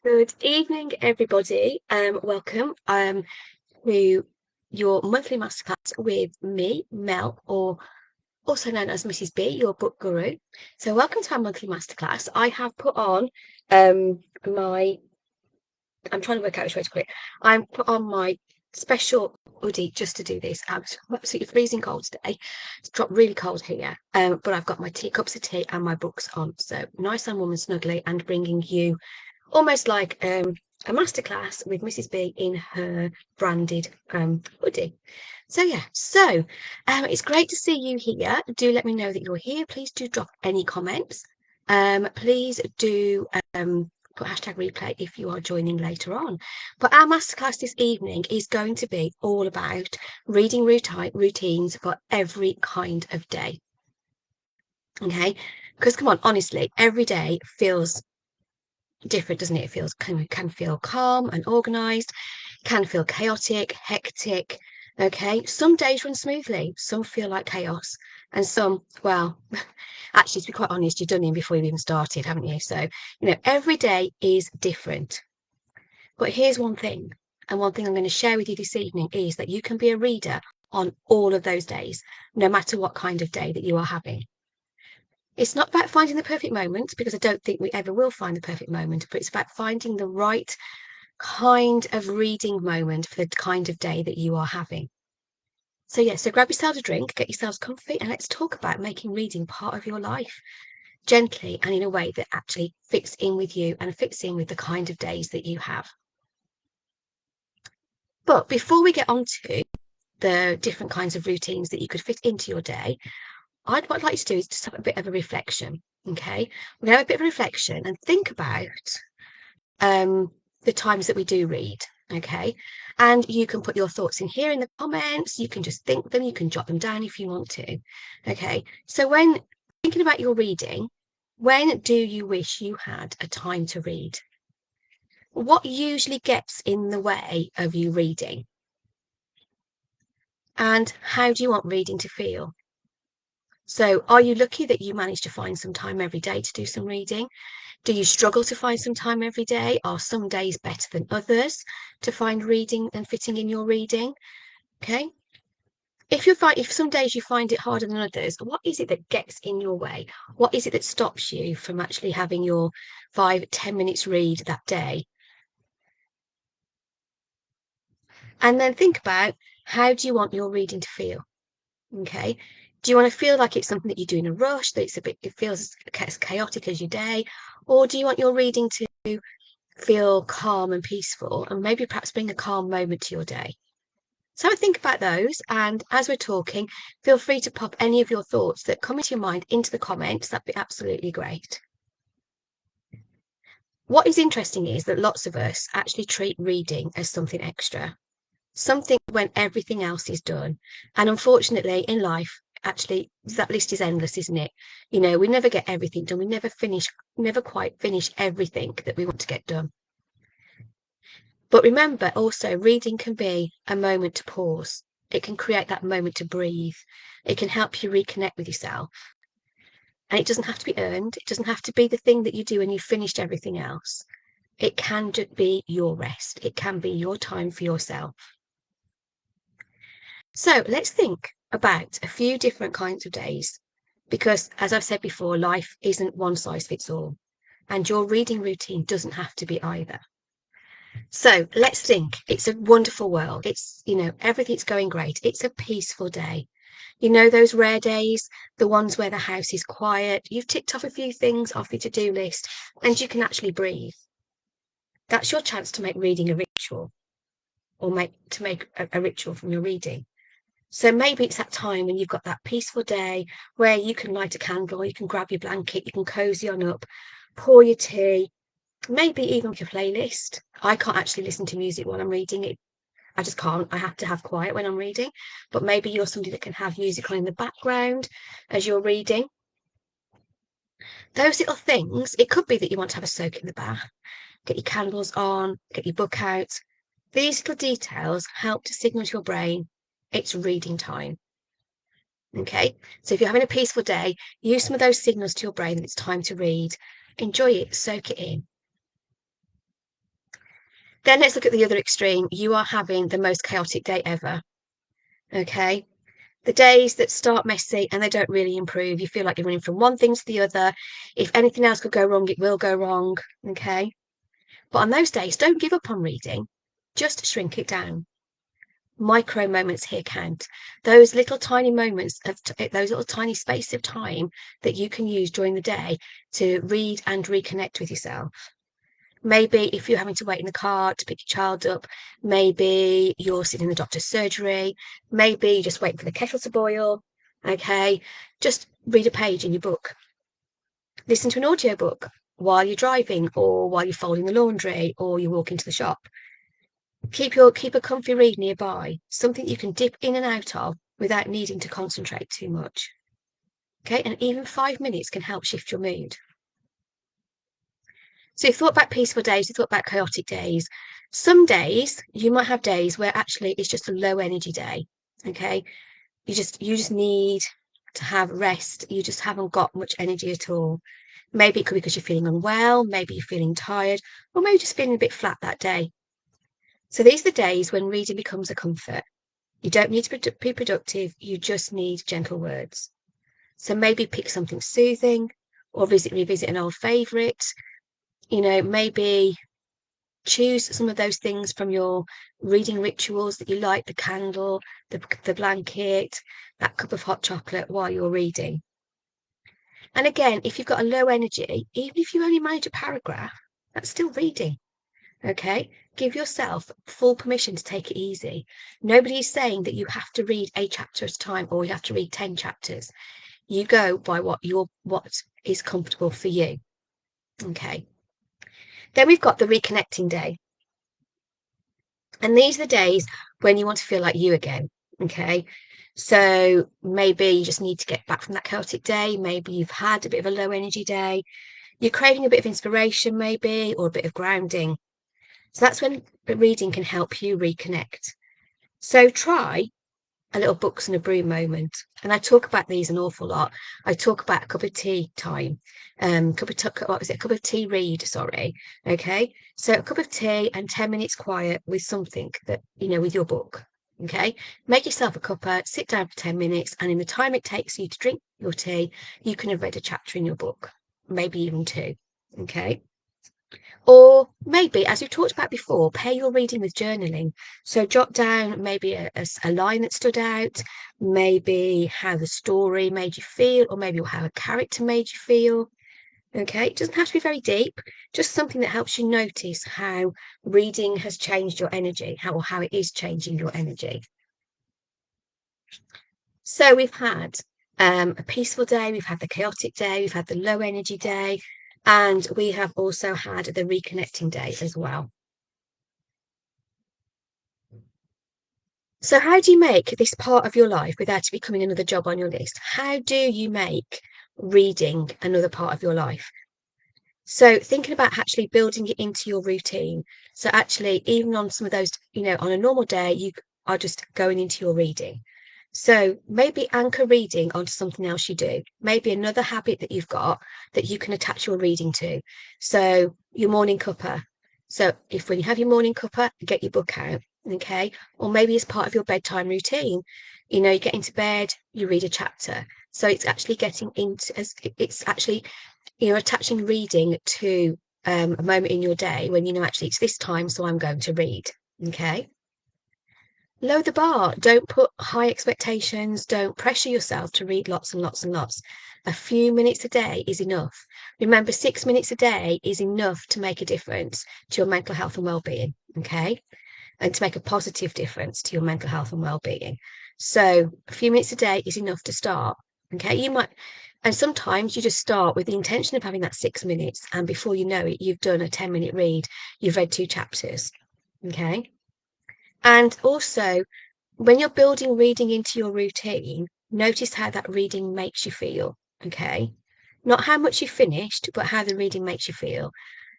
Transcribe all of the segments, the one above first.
Good evening, everybody. Welcome to your monthly masterclass with me, Mel, or also known as Mrs. B, your book guru. So, welcome to our monthly masterclass. I have put on my. I'm trying to work out which way to put it. I'm put on my special hoodie just to do this. I'm absolutely freezing cold today. It's dropped really cold here. But I've got my teacups of tea and my books on. So nice and warm and snuggly, and bringing you almost like a masterclass with Mrs. B in her branded hoodie. So yeah, it's great to see you here. Do let me know that you're here. Please do drop any comments. Please do put hashtag replay if you are joining later on. But our masterclass this evening is going to be all about reading routines for every kind of day. Okay, because come on, honestly, every day feels different, doesn't it? It feels can feel calm and organized, can feel chaotic, hectic. Okay, some days run smoothly, some feel like chaos, and some, well, actually, to be quite honest, you've done it before you've even started, haven't you? So, every day is different. But here's one thing, and one thing I'm going to share with you this evening is that you can be a reader on all of those days, no matter what kind of day that you are having. It's not about finding the perfect moment, because I don't think we ever will find the perfect moment, but it's about finding the right kind of reading moment for the kind of day that you are having. So yeah, so grab yourselves a drink, get yourselves comfy, and let's talk about making reading part of your life, gently and in a way that actually fits in with you and fits in with the kind of days that you have. But before we get on to the different kinds of routines that you could fit into your day, what I'd like to do is just have a bit of a reflection. Okay, we're going to have a bit of a reflection and think about the times that we do read. Okay, and you can put your thoughts in here in the comments. You can just think them. You can jot them down if you want to. Okay, so when thinking about your reading, when do you wish you had a time to read? What usually gets in the way of you reading? And how do you want reading to feel? So, are you lucky that you manage to find some time every day to do some reading? Do you struggle to find some time every day? Are some days better than others to find reading and fitting in your reading? Okay. If some days you find it harder than others, what is it that gets in your way? What is it that stops you from actually having your 5-10 minutes read that day? And then think about, how do you want your reading to feel? Okay. Do you want to feel like it's something that you do in a rush, that it feels as chaotic as your day? Or do you want your reading to feel calm and peaceful, and maybe perhaps bring a calm moment to your day? So I think about those, and as we're talking, feel free to pop any of your thoughts that come into your mind into the comments. That'd be absolutely great. What is interesting is that lots of us actually treat reading as something extra, something when everything else is done. And unfortunately, in life, actually, that list is endless, isn't it? We never get everything done. We never quite finish everything that we want to get done. But remember also, reading can be a moment to pause. It can create that moment to breathe. It can help you reconnect with yourself. And it doesn't have to be earned. It doesn't have to be the thing that you do when you've finished everything else. It can just be your rest. It can be your time for yourself. So let's think about a few different kinds of days, because as I've said before, life isn't one size fits all, and your reading routine doesn't have to be either. So let's think. It's a wonderful world. Everything's going great. It's a peaceful day. Those rare days, the ones where the house is quiet, you've ticked off a few things off your to-do list and you can actually breathe. That's your chance to make reading a ritual, or make a ritual from your reading. So maybe it's that time when you've got that peaceful day where you can light a candle, you can grab your blanket, you can cozy on up, pour your tea, maybe even your playlist. I can't actually listen to music while I'm reading it. I just can't. I have to have quiet when I'm reading. But maybe you're somebody that can have music on in the background as you're reading. Those little things, it could be that you want to have a soak in the bath, get your candles on, get your book out. These little details help to signal to your brain it's reading time. Okay, so if you're having a peaceful day, use some of those signals to your brain that it's time to read. Enjoy it, soak it in. Then let's look at the other extreme. You are having the most chaotic day ever. Okay. The days that start messy and they don't really improve. You feel like you're running from one thing to the other. If anything else could go wrong, it will go wrong. Okay. But on those days, don't give up on reading. Just shrink it down. Micro moments here count. Those little tiny moments of those little tiny spaces of time that you can use during the day to read and reconnect with yourself. Maybe if you're having to wait in the car to pick your child up, maybe you're sitting in the doctor's surgery, maybe you're just waiting for the kettle to boil. Okay, just read a page in your book. Listen to an audiobook while you're driving or while you're folding the laundry or you walk into the shop. Keep a comfy read nearby, something you can dip in and out of without needing to concentrate too much. Okay, and even 5 minutes can help shift your mood. So you've thought about peaceful days, you've thought about chaotic days. Some days you might have days where actually it's just a low energy day. Okay. You just need to have rest. You just haven't got much energy at all. Maybe it could be because you're feeling unwell, maybe you're feeling tired, or maybe just feeling a bit flat that day. So these are the days when reading becomes a comfort. You don't need to be productive, you just need gentle words. So maybe pick something soothing or revisit an old favourite. Maybe choose some of those things from your reading rituals that you like, the candle, the blanket, that cup of hot chocolate while you're reading. And again, if you've got a low energy, even if you only manage a paragraph, that's still reading. Okay, give yourself full permission to take it easy. Nobody is saying that you have to read a chapter at a time or you have to read 10 chapters. You go by what is comfortable for you. Okay. Then we've got the reconnecting day. And these are the days when you want to feel like you again. Okay. So maybe you just need to get back from that chaotic day. Maybe you've had a bit of a low energy day. You're craving a bit of inspiration, maybe, or a bit of grounding. So that's when reading can help you reconnect. So try a little books and a brew moment. And I talk about these an awful lot. I talk about a cup of tea time. A cup of tea read, sorry. Okay. So a cup of tea and 10 minutes quiet with something that, with your book. Okay. Make yourself a cuppa, sit down for 10 minutes, and in the time it takes you to drink your tea, you can have read a chapter in your book, maybe even two. Okay. Or maybe, as we've talked about before, pair your reading with journaling. So jot down maybe a line that stood out, maybe how the story made you feel, or maybe how a character made you feel. Okay, it doesn't have to be very deep, just something that helps you notice how reading has changed your energy, how it is changing your energy. So we've had a peaceful day, we've had the chaotic day, we've had the low energy day, and we have also had the reconnecting day as well. So how do you make this part of your life without it becoming another job on your list? How do you make reading another part of your life? So thinking about actually building it into your routine. So actually, even on some of those, on a normal day, you are just going into your reading. So maybe anchor reading onto something else you do. Maybe another habit that you've got that you can attach your reading to. So your morning cuppa. So if when you have your morning cuppa, get your book out, okay? Or maybe as part of your bedtime routine, you get into bed, you read a chapter. So it's actually it's actually attaching reading to a moment in your day when actually it's this time, so I'm going to read. Okay. Lower the bar. Don't put high expectations. Don't pressure yourself to read lots and lots and lots. A few minutes a day is enough. Remember, 6 minutes a day is enough to make a difference to your mental health and well-being. Okay. And to make a positive difference to your mental health and well-being. So a few minutes a day is enough to start. Okay. And sometimes you just start with the intention of having that 6 minutes, and before you know it, you've done a 10-minute read, you've read 2 chapters. Okay. And also, when you're building reading into your routine, notice how that reading makes you feel. Okay. Not how much you finished, but how the reading makes you feel.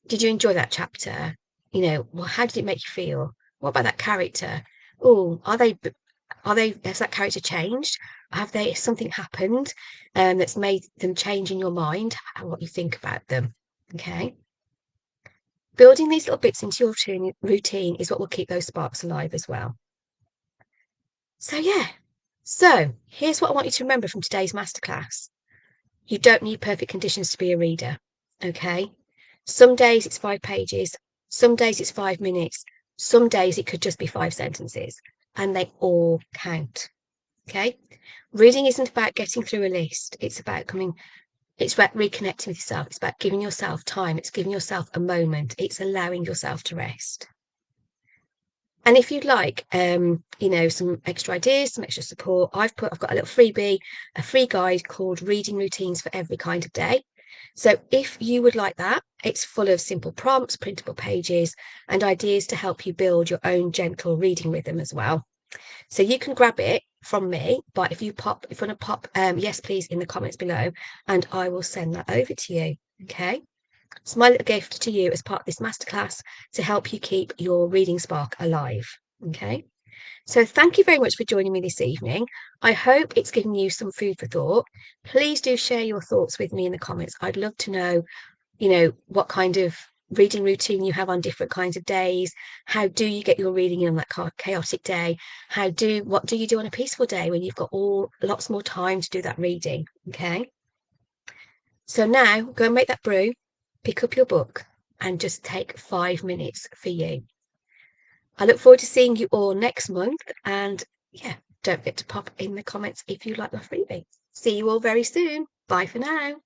Did you enjoy that chapter? Well, how did it make you feel? What about that character? Oh, has that character changed? Something happened that's made them change in your mind what you think about them? Okay. Building these little bits into your routine is what will keep those sparks alive as well. So yeah, so here's what I want you to remember from today's masterclass. You don't need perfect conditions to be a reader, okay? Some days it's 5 pages, some days it's 5 minutes, some days it could just be 5 sentences, and they all count, okay? Reading isn't about getting through a list, it's about reconnecting with yourself, it's about giving yourself time, it's giving yourself a moment, it's allowing yourself to rest. And if you'd like, some extra ideas, some extra support, I've got a little freebie, a free guide called Reading Routines for Every Kind of Day. So if you would like that, it's full of simple prompts, printable pages, and ideas to help you build your own gentle reading rhythm as well. So you can grab it from me, but if you want to pop yes, please in the comments below, and I will send that over to you. Okay. It's my little gift to you as part of this masterclass to help you keep your reading spark alive. Okay. So thank you very much for joining me this evening. I hope it's given you some food for thought. Please do share your thoughts with me in the comments. I'd love to know, what kind of reading routine you have on different kinds of days. How do you get your reading in on that chaotic day? What do you do on a peaceful day when you've got lots more time to do that reading? Okay. So now go and make that brew, pick up your book, and just take 5 minutes for you. I look forward to seeing you all next month. And yeah, don't forget to pop in the comments if you like my freebie. See you all very soon. Bye for now.